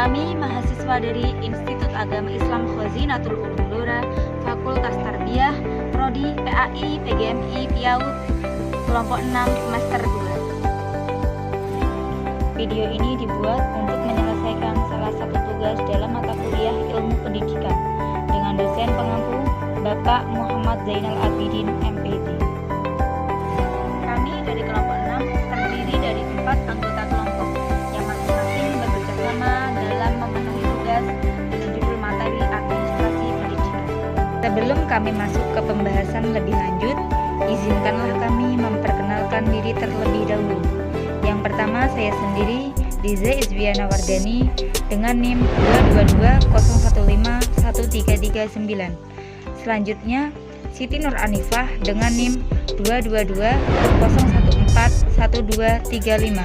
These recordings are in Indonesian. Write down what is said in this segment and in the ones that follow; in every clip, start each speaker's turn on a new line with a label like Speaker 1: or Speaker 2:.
Speaker 1: Kami mahasiswa dari Institut Agama Islam Khazinatul Ulum Blora, Fakultas Tarbiyah, Prodi PAI PGMI PIAUD, kelompok 6 semester 2. Video ini dibuat untuk menyelesaikan salah satu tugas dalam mata kuliah Ilmu Pendidikan dengan dosen pengampu Bapak Muhammad Zainal Abidin MPD. Kami dari kelompok 6 terdiri dari 4 anggota kelompok yang masing-masing bekerja sama dalam memenuhi tugas dengan judul materi administrasi pendidikan. Sebelum kami masuk ke pembahasan lebih lanjut, izinkanlah kami memperkenalkan diri terlebih dahulu. Yang pertama, saya sendiri, Liza Izviana Wardani dengan NIM 222015139. Selanjutnya, Siti Nur Anifah dengan NIM 22201411235.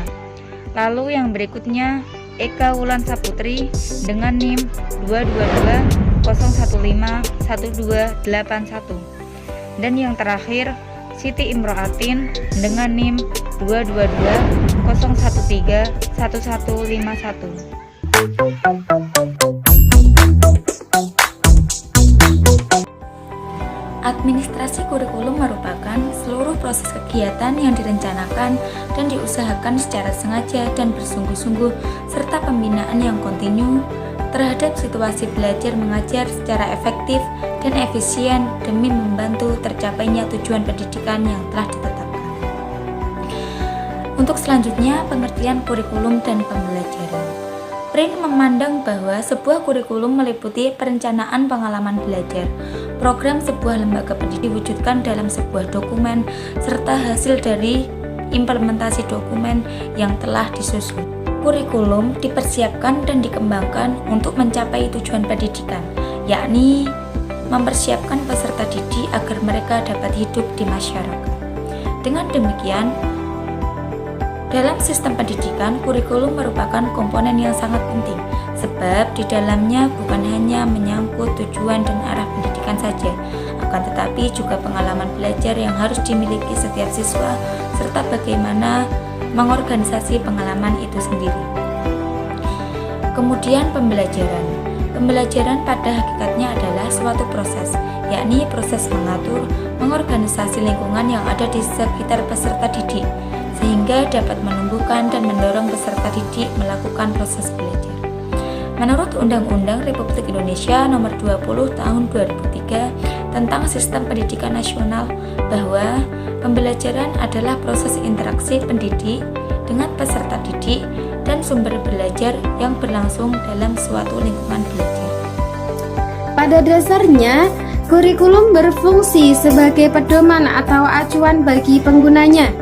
Speaker 1: Lalu yang berikutnya, Eka Wulan Saputri dengan NIM 22201511281. Dan yang terakhir, Siti Imro'atin dengan NIM 22201131151. Administrasi kurikulum merupakan seluruh proses kegiatan yang direncanakan dan diusahakan secara sengaja dan bersungguh-sungguh serta pembinaan yang kontinu terhadap situasi belajar mengajar secara efektif dan efisien demi membantu tercapainya tujuan pendidikan yang telah ditetapkan. Untuk selanjutnya, pengertian kurikulum dan pembelajaran. Prin memandang bahwa sebuah kurikulum meliputi perencanaan pengalaman belajar, program sebuah lembaga pendidikan diwujudkan dalam sebuah dokumen, serta hasil dari implementasi dokumen yang telah disusun. Kurikulum dipersiapkan dan dikembangkan untuk mencapai tujuan pendidikan, yakni mempersiapkan peserta didik agar mereka dapat hidup di masyarakat. Dengan demikian, dalam sistem pendidikan, kurikulum merupakan komponen yang sangat penting, sebab di dalamnya bukan hanya menyangkut tujuan dan arah pendidikan saja, akan tetapi juga pengalaman belajar yang harus dimiliki setiap siswa, serta bagaimana mengorganisasi pengalaman itu sendiri. Kemudian pembelajaran. Pembelajaran pada hakikatnya adalah suatu proses, yakni proses mengatur, mengorganisasi lingkungan yang ada di sekitar peserta didik, sehingga dapat menumbuhkan dan mendorong peserta didik melakukan proses belajar. Menurut Undang-Undang Republik Indonesia Nomor 20 Tahun 2003 tentang Sistem Pendidikan Nasional, bahwa pembelajaran adalah proses interaksi pendidik dengan peserta didik dan sumber belajar yang berlangsung dalam suatu lingkungan belajar.
Speaker 2: Pada dasarnya, kurikulum berfungsi sebagai pedoman atau acuan bagi penggunanya.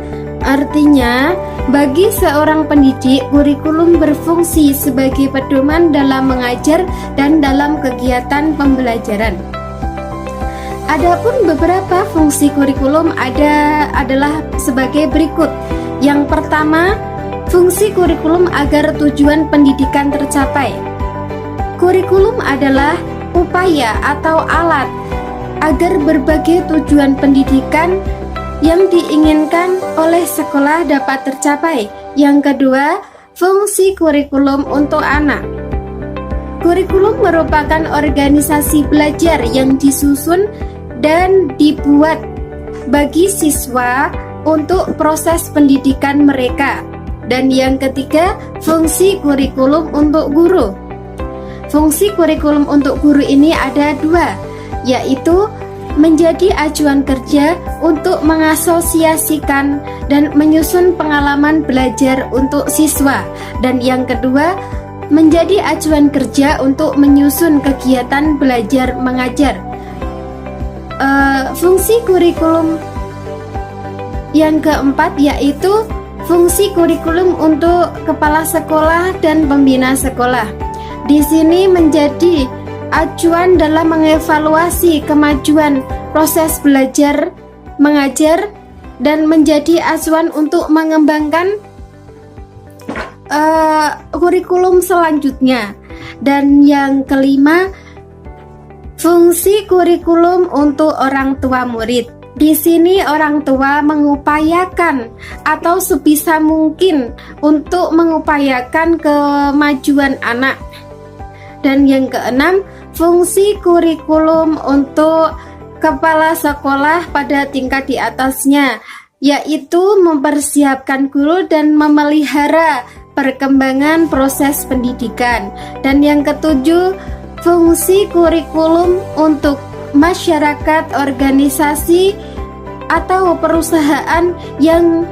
Speaker 2: Artinya, bagi seorang pendidik, kurikulum berfungsi sebagai pedoman dalam mengajar dan dalam kegiatan pembelajaran. Adapun beberapa fungsi kurikulum adalah sebagai berikut. Yang pertama, fungsi kurikulum agar tujuan pendidikan tercapai. Kurikulum adalah upaya atau alat agar berbagai tujuan pendidikan yang diinginkan oleh sekolah dapat tercapai. Yang kedua, fungsi kurikulum untuk anak. Kurikulum merupakan organisasi belajar yang disusun dan dibuat bagi siswa untuk proses pendidikan mereka. Dan yang ketiga, fungsi kurikulum untuk guru. Fungsi kurikulum untuk guru ini ada dua, yaitu menjadi acuan kerja untuk mengasosiasikan dan menyusun pengalaman belajar untuk siswa. Dan yang kedua, menjadi acuan kerja untuk menyusun kegiatan belajar mengajar. Fungsi kurikulum yang keempat yaitu fungsi kurikulum untuk kepala sekolah dan pembina sekolah. Di sini menjadi acuan dalam mengevaluasi kemajuan proses belajar mengajar dan menjadi acuan untuk mengembangkan kurikulum selanjutnya. Dan yang kelima, fungsi kurikulum untuk orang tua murid. Di sini orang tua mengupayakan atau sebisa mungkin untuk mengupayakan kemajuan anak. Dan yang keenam, fungsi kurikulum untuk kepala sekolah pada tingkat di atasnya, yaitu mempersiapkan guru dan memelihara perkembangan proses pendidikan. Dan yang ketujuh, fungsi kurikulum untuk masyarakat, organisasi, atau perusahaan yang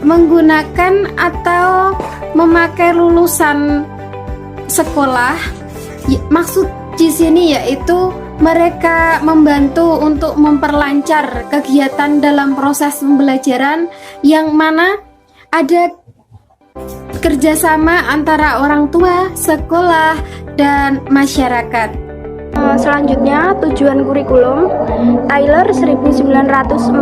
Speaker 2: menggunakan atau memakai lulusan sekolah. Maksud di sini yaitu mereka membantu untuk memperlancar kegiatan dalam proses pembelajaran yang mana ada kerjasama antara orang tua, sekolah, dan masyarakat.
Speaker 3: Selanjutnya, tujuan kurikulum. Taylor 1945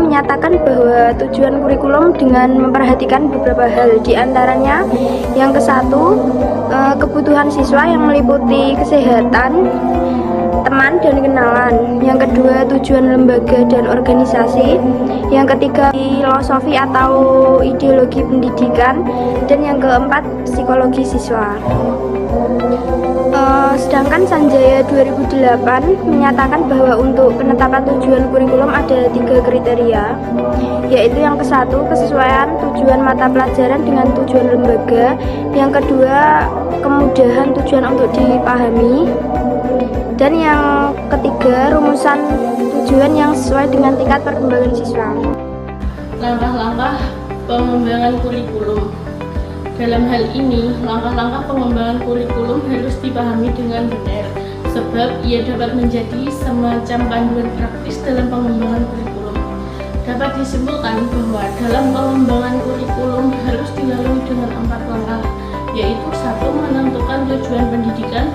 Speaker 3: menyatakan bahwa tujuan kurikulum dengan memperhatikan beberapa hal, di antaranya yang kesatu, kebutuhan siswa yang meliputi kesehatan, teman dan kenalan. Yang kedua, tujuan lembaga dan organisasi. Yang ketiga, filosofi atau ideologi pendidikan. Dan yang keempat, psikologi siswa. Sedangkan Sanjaya 2008 menyatakan bahwa untuk penetapan tujuan kurikulum ada 3 kriteria, yaitu yang kesatu, kesesuaian tujuan mata pelajaran dengan tujuan lembaga. Yang kedua, kemudahan tujuan untuk dipahami. Dan yang ketiga, rumusan tujuan yang sesuai dengan tingkat perkembangan siswa.
Speaker 4: Langkah-langkah pengembangan kurikulum. Dalam hal ini, langkah-langkah pengembangan kurikulum harus dipahami dengan benar, sebab ia dapat menjadi semacam panduan praktis dalam pengembangan kurikulum. Dapat disimpulkan bahwa dalam pengembangan kurikulum harus dilalui dengan 4 langkah, yaitu 1. Menentukan tujuan pendidikan,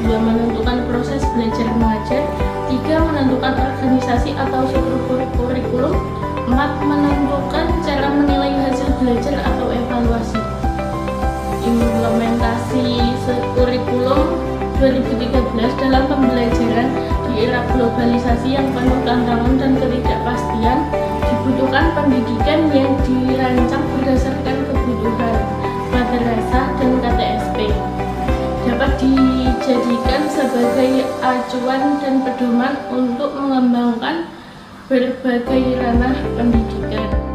Speaker 4: 2. Menentukan proses belajar mengajar, 3. Menentukan organisasi atau struktur kurikulum, 4. Menentukan cara menilai hasil belajar atau evaluasi. Implementasi kurikulum 2013 dalam pembelajaran di era globalisasi yang penuh tantangan dan ketidakpastian, dibutuhkan pendidikan yang dirancang berdasarkan kebutuhan madrasah dan KTSP, dapat dijadikan sebagai acuan dan pedoman untuk mengembangkan berbagai ranah pendidikan.